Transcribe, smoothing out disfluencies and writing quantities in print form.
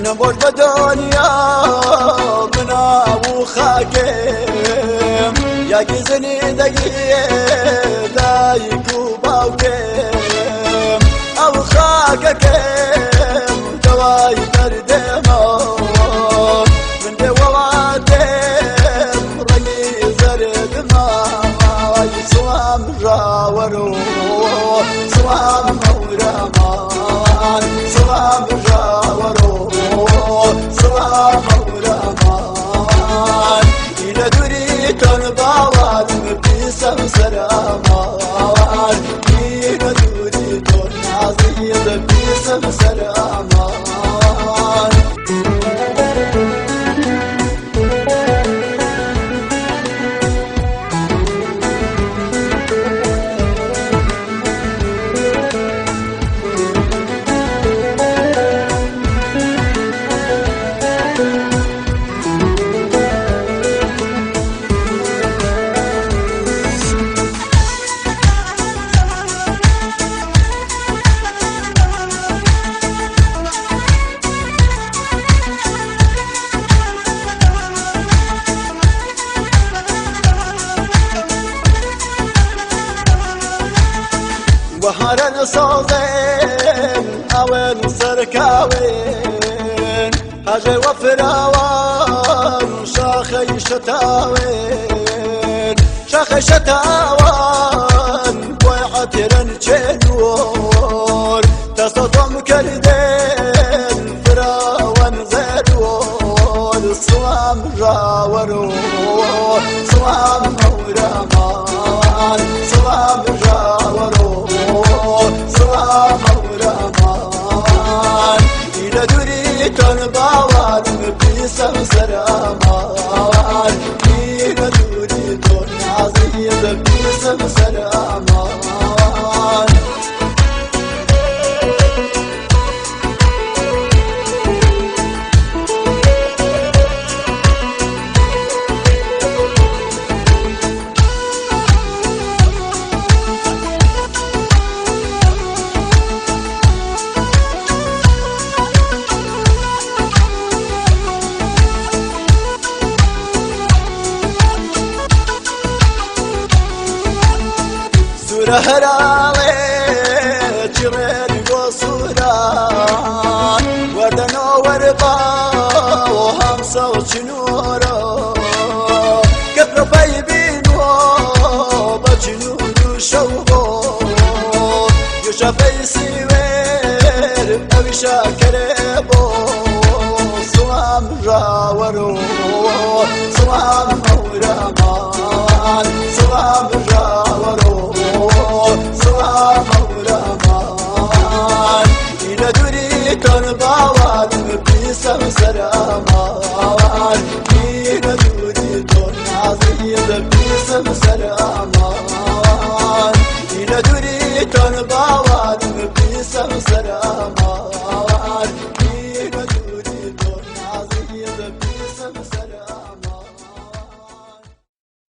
نبود بدنیا منا و خاکم یکی زندگی دایک و باوکم او خاکم دوای دردم من دواتم رنگی زردم سوام راورو سوام مورامان سوام راورو سلام مولامان إلى دوري كان باوان بيسم سلامان إلى دوري كان عزيز بيسم سلامان بهارن سازن اول سرکاوین هجر و فراوان شاخی شتاوین شاخی شتاوان بوی عطرن چنور تصدم کردن فراوان زدور سوام راورو سوام مورامان سوام راورو سلام مولامان إلى دوري كان باوان بيسم سلامان إلى دوري كان عزيز بيسم سلامان هراوي جرين وصوران وردنا ورقا وهمسا وشنورا كبر بيبينو بجنود وشوقو يشافي سيوير أو شاكربو سلام راورو سلام مورامان سلام راورو سلام مولامان إلى دوري كان باوان بيسم سلامان إلى دوري كان عزيز بيسم سلامان إلى دوري كان باوان بيسم سلامان